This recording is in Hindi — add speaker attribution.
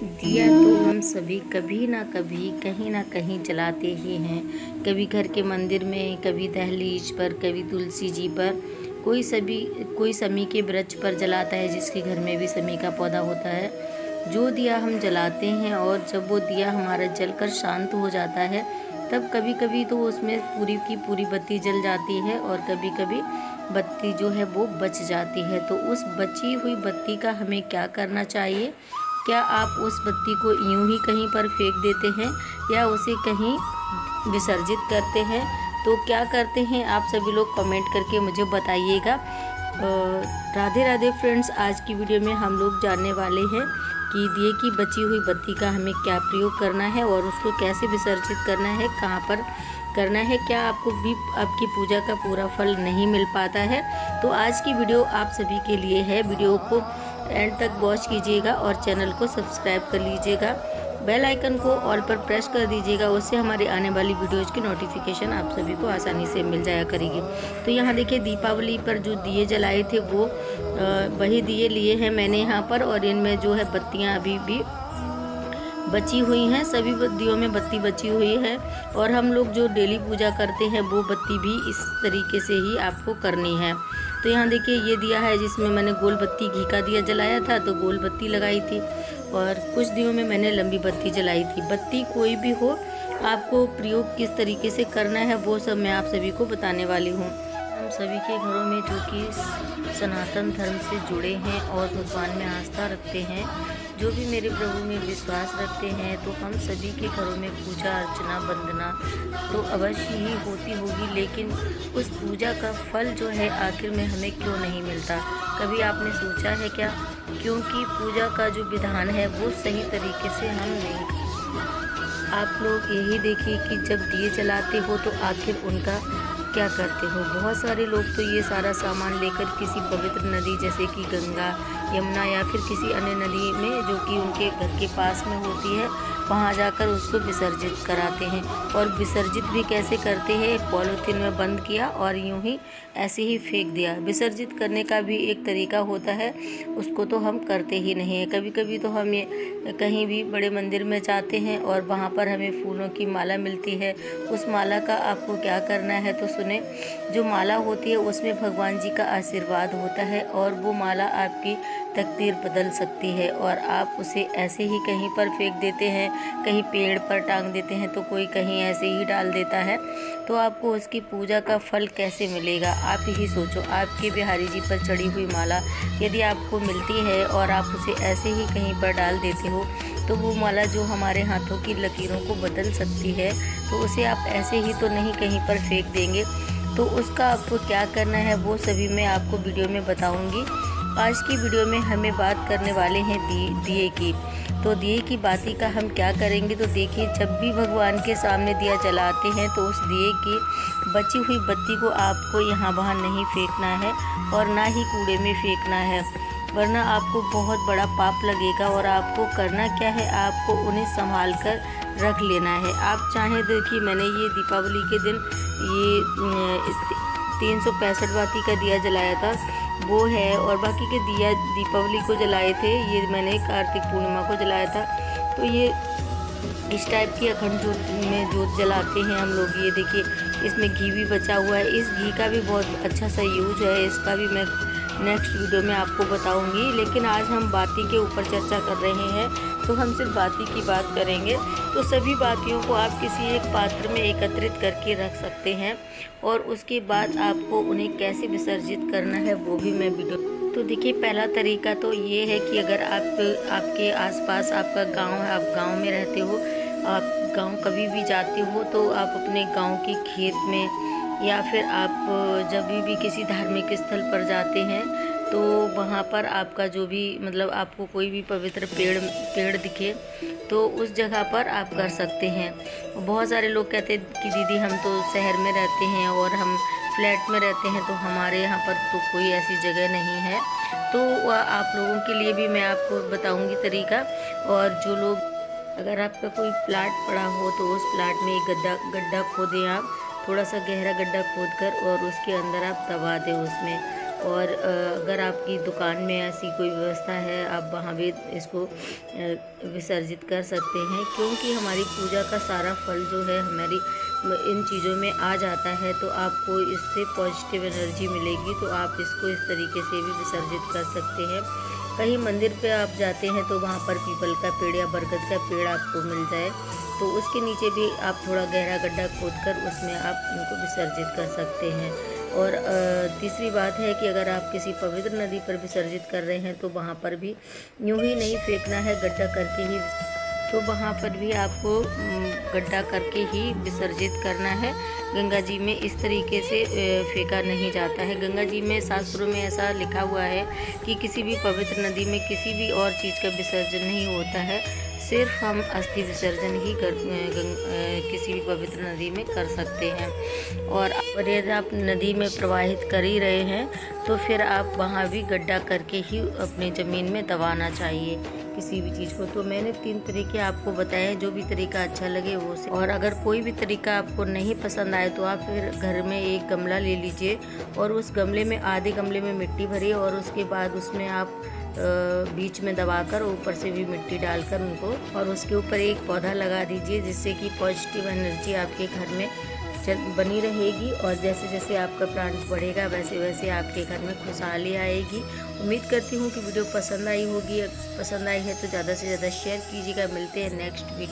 Speaker 1: दिया तो हम सभी कभी ना कभी कहीं ना कहीं जलाते ही हैं। कभी घर के मंदिर में, कभी दहलीज पर, कभी तुलसी जी पर, कोई समी के वृक्ष पर जलाता है जिसके घर में भी समी का पौधा होता है। जो दिया हम जलाते हैं और जब वो दिया हमारा जलकर शांत हो जाता है तब कभी कभी तो उसमें पूरी की पूरी बत्ती जल जाती है और कभी कभी बत्ती जो है वो बच जाती है। तो उस बची हुई बत्ती का हमें क्या करना चाहिए? क्या आप उस बत्ती को यूं ही कहीं पर फेंक देते हैं या उसे कहीं विसर्जित करते हैं? तो क्या करते हैं आप सभी लोग कमेंट करके मुझे बताइएगा। राधे राधे फ्रेंड्स, आज की वीडियो में हम लोग जानने वाले हैं कि दिए की बची हुई बत्ती का हमें क्या प्रयोग करना है और उसको कैसे विसर्जित करना है, कहाँ पर करना है। क्या आपको भी आपकी पूजा का पूरा फल नहीं मिल पाता है? तो आज की वीडियो आप सभी के लिए है। वीडियो को एंड तक वॉच कीजिएगा और चैनल को सब्सक्राइब कर लीजिएगा। बेल आइकन को ऑल पर प्रेस कर दीजिएगा, उससे हमारी आने वाली वीडियोज़ की नोटिफिकेशन आप सभी को आसानी से मिल जाया करेगी। तो यहाँ देखिए, दीपावली पर जो दिए जलाए थे वो वही दिए लिए हैं मैंने यहाँ पर, और इनमें जो है बत्तियाँ अभी भी बची हुई हैं। सभी दियों में बत्ती बची हुई है और हम लोग जो डेली पूजा करते हैं वो बत्ती भी इस तरीके से ही आपको करनी है। तो यहाँ देखिए, ये दिया है जिसमें मैंने गोल बत्ती घी का दिया जलाया था, तो गोल बत्ती लगाई थी, और कुछ दिनों में मैंने लंबी बत्ती जलाई थी। बत्ती कोई भी हो, आपको प्रयोग किस तरीके से करना है वो सब मैं आप सभी को बताने वाली हूँ। हम सभी के घरों में जो कि सनातन धर्म से जुड़े हैं और भगवान में आस्था रखते हैं, जो भी मेरे प्रभु में विश्वास रखते हैं, तो हम सभी के घरों में पूजा अर्चना वंदना तो अवश्य ही होती होगी। लेकिन उस पूजा का फल जो है आखिर में हमें क्यों नहीं मिलता? कभी आपने सोचा है क्या? क्योंकि पूजा का जो विधान है वो सही तरीके से हम नहीं। आप लोग यही देखिए कि जब दिए जलाते हो तो आखिर उनका क्या करते हो? बहुत सारे लोग तो ये सारा सामान लेकर किसी पवित्र नदी जैसे कि गंगा, यमुना या फिर किसी अन्य नदी में जो कि उनके घर के पास में होती है, वहाँ जाकर उसको विसर्जित कराते हैं। और विसर्जित भी कैसे करते हैं? पॉलीथीन में बंद किया और यूं ही ऐसे ही फेंक दिया। विसर्जित करने का भी एक तरीका होता है, उसको तो हम करते ही नहीं है। कभी कभी तो हम ये कहीं भी बड़े मंदिर में जाते हैं और वहाँ पर हमें फूलों की माला मिलती है। उस माला का आपको क्या करना है तो सुने। जो माला होती है उसमें भगवान जी का आशीर्वाद होता है और वो माला आपकी तकदीर बदल सकती है। और आप उसे ऐसे ही कहीं पर फेंक देते हैं, कहीं पेड़ पर टांग देते हैं, तो कोई कहीं ऐसे ही डाल देता है, तो आपको उसकी पूजा का फल कैसे मिलेगा? आप ही सोचो। आपके बिहारी जी पर चढ़ी हुई माला यदि आपको मिलती है और आप उसे ऐसे ही कहीं पर डाल देते हो, तो वो माला जो हमारे हाथों की लकीरों को बदल सकती है, तो उसे आप ऐसे ही तो नहीं कहीं पर फेंक देंगे। तो उसका आपको क्या करना है वो सभी मैं आपको वीडियो में बताऊंगी। आज की वीडियो में हमें बात करने वाले हैं दिए की। तो दिए की बाती का हम क्या करेंगे? तो देखिए, जब भी भगवान के सामने दिया जलाते हैं तो उस दिए की बची हुई बत्ती को आपको यहाँ वहाँ नहीं फेंकना है और ना ही कूड़े में फेंकना है, वरना आपको बहुत बड़ा पाप लगेगा। और आपको करना क्या है? आपको उन्हें संभाल कर रख लेना है। आप चाहें, देखिए मैंने ये दीपावली के दिन ये 365 बाती का दिया जलाया था वो है, और बाकी के दिया दीपावली को जलाए थे, ये मैंने कार्तिक पूर्णिमा को जलाया था। तो ये इस टाइप की अखंड जोत में जोत जलाते हैं हम लोग। ये देखिए, इसमें घी भी बचा हुआ है। इस घी का भी बहुत अच्छा सा यूज है, इसका भी मैं नेक्स्ट वीडियो में आपको बताऊंगी। लेकिन आज हम बाती के ऊपर चर्चा कर रहे हैं, तो हम सिर्फ बाती की बात करेंगे। तो सभी बातियों को आप किसी एक पात्र में एकत्रित करके रख सकते हैं और उसके बाद आपको उन्हें कैसे विसर्जित करना है वो भी मैं वीडियो। तो देखिए, पहला तरीका तो ये है कि अगर आपके आसपास आपका गांव है, आप गांव में रहते हो, आप गांव कभी भी जाते हो, तो आप अपने गांव के खेत में या फिर आप जब भी किसी धार्मिक स्थल पर जाते हैं तो वहाँ पर आपका जो भी मतलब आपको कोई भी पवित्र पेड़ दिखे तो उस जगह पर आप कर सकते हैं। बहुत सारे लोग कहते हैं कि दीदी हम तो शहर में रहते हैं और हम फ्लैट में रहते हैं, तो हमारे यहाँ पर तो कोई ऐसी जगह नहीं है। तो आप लोगों के लिए भी मैं आपको बताऊँगी तरीका। और जो लोग, अगर आपका कोई प्लाट पड़ा हो तो उस प्लाट में एक गड्ढा खोदें आप, थोड़ा सा गहरा गड्ढा खोद कर, और उसके अंदर आप दबा दें उसमें, और अगर आपकी दुकान में ऐसी कोई व्यवस्था है, आप वहाँ भी इसको विसर्जित कर सकते हैं, क्योंकि हमारी पूजा का सारा फल जो है हमारी इन चीज़ों में आ जाता है। तो आपको इससे पॉजिटिव एनर्जी मिलेगी, तो आप इसको इस तरीके से भी विसर्जित कर सकते हैं। कहीं मंदिर पे आप जाते हैं तो वहाँ पर पीपल का पेड़ या बरगद का पेड़ आपको मिल जाए, तो उसके नीचे भी आप थोड़ा गहरा गड्ढा खोदकर उसमें आप उनको विसर्जित कर सकते हैं। और तीसरी बात है कि अगर आप किसी पवित्र नदी पर विसर्जित कर रहे हैं तो वहाँ पर भी यूं ही नहीं फेंकना है, गड्ढा करके ही, तो वहाँ पर भी आपको गड्ढा करके ही विसर्जित करना है। गंगा जी में इस तरीके से फेंका नहीं जाता है। गंगा जी में शास्त्रों में ऐसा लिखा हुआ है कि किसी भी पवित्र नदी में किसी भी और चीज़ का विसर्जन नहीं होता है, सिर्फ हम अस्थि विसर्जन ही किसी भी पवित्र नदी में कर सकते हैं। और यदि आप नदी में प्रवाहित कर ही रहे हैं तो फिर आप वहाँ भी गड्ढा करके ही अपनी ज़मीन में दबाना चाहिए किसी भी चीज़ को। तो मैंने 3 तरीके आपको बताए, जो भी तरीका अच्छा लगे वो से। और अगर कोई भी तरीका आपको नहीं पसंद आए तो आप फिर घर में एक गमला ले लीजिए और उस गमले में आधे गमले में मिट्टी भरिए और उसके बाद उसमें आप बीच में दबाकर ऊपर से भी मिट्टी डालकर उनको, और उसके ऊपर एक पौधा लगा दीजिए, जिससे कि पॉजिटिव एनर्जी आपके घर में बनी रहेगी। और जैसे जैसे आपका प्लांट बढ़ेगा वैसे वैसे आपके घर में खुशहाली आएगी। उम्मीद करती हूँ कि वीडियो पसंद आई होगी। पसंद आई है तो ज़्यादा से ज़्यादा शेयर कीजिएगा। मिलते हैं नेक्स्ट वीडियो।